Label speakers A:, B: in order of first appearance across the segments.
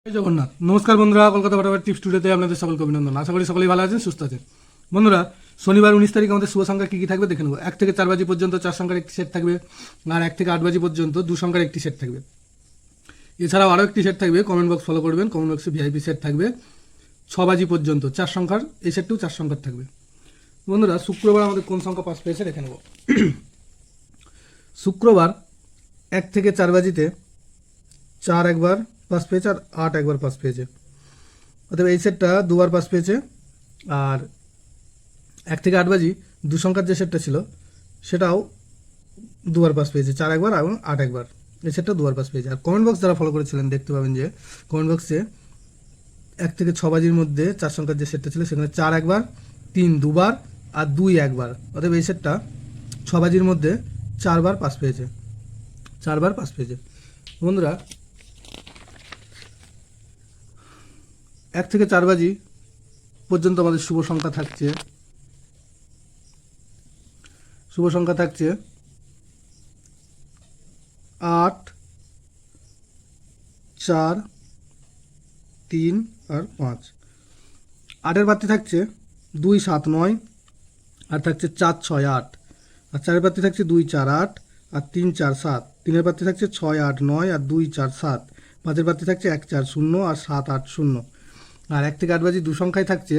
A: জয় জগন্নাথ। নমস্কার বন্ধুরা, কলকাতা ফটাফট টিপস টুডেতে আপনাদের সকলকে অভিনন্দন। আশা করি সকলেই ভালো আছেন, সুস্থ আছেন। বন্ধুরা, শনিবার 19 তারিখ আমাদের শুভ সংখ্যা কী কী থাকবে দেখে নেব। 1 থেকে 4 বাজি পর্যন্ত 4 সংখ্যার একটি সেট থাকবে, আর 1 থেকে 8 বাজি পর্যন্ত 2 সংখ্যার একটি সেট থাকবে। এছাড়াও আরও একটি সেট থাকবে, কমেন্ট বক্স ফলো করবেন। কমেন্ট বক্সে ভিআইপি সেট থাকবে 6 বাজি পর্যন্ত 4 সংখ্যার, এই সেটটিও 4 সংখ্যার থাকবে। বন্ধুরা, শুক্রবার আমাদের কোন সংখ্যা পাস পেয়েছে দেখে নেব। শুক্রবার 1 থেকে 4 বাজিতে 4 একবার পাস পেয়েছে আর 8 একবার পাস পেয়েছে, অতএব এই সেটটা দুবার পাস পেয়েছে। আর 1 থেকে 8 বাজি 2 সংখ্যার যে সেটটা ছিল সেটাও দুবার পাস পেয়েছে, 4 একবার এবং 8 একবার, এই সেটটা দুবার পাস পেয়েছে। আর কমেন্ট বক্স যারা ফলো করেছিলেন দেখতে পাবেন যে কমেন্ট বক্সে 1 থেকে 6 বাজির মধ্যে 4 সংখ্যার যে সেটটা ছিল সেখানে 4 একবার, 3 দুবার আর 2 একবার, অতএব এই সেটটা 6 বাজির মধ্যে 4 বার পাস পেয়েছে, 4 বার পাস পেয়েছে। বন্ধুরা, 1 থেকে 4 বাজি পর্যন্ত আমাদের শুভ সংখ্যা থাকছে 8, 4, 3 আর 5। 8-এর প্রার্থী থাকছে 2, 7, 9, আর থাকছে 4, 6, 8। আর 4-এর প্রার্থী থাকছে 2, 4, 8 আর 3, 4, 7। 3-এর প্রার্থী থাকছে 6, 8, 9 আর 2, 4, 7। 5-এর প্রার্থী থাকছে 1, 4, 0 আর 7, 8, 0। আর 1 থেকে 8 বাজি 2 সংখ্যায় থাকছে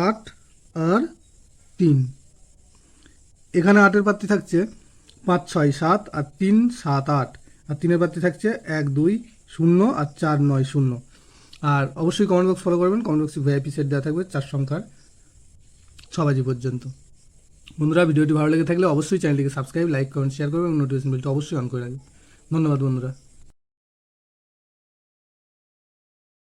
A: 8 আর 3। এখানে 8-এর প্রার্থী থাকছে 5, 6, 7 আর 3, 7, 8। আর 3-এর প্রার্থী থাকছে 1, 2, 0 আর 4, 9, 0। আর অবশ্যই কমেন্ট বক্স ফলো করবেন। কমেন্ট বক্সে ভিআইপি সেট দেওয়া থাকবে 4 সংখ্যার 6 বাজি পর্যন্ত। বন্ধুরা, ভিডিওটি ভালো লেগে থাকলে অবশ্যই চ্যানেলটিকে সাবস্ক্রাইব, লাইক, কমেন্ট, শেয়ার করবেন এবং নোটিফিকেশন বেলটা অবশ্যই অন করে রাখবেন। ধন্যবাদ বন্ধুরা।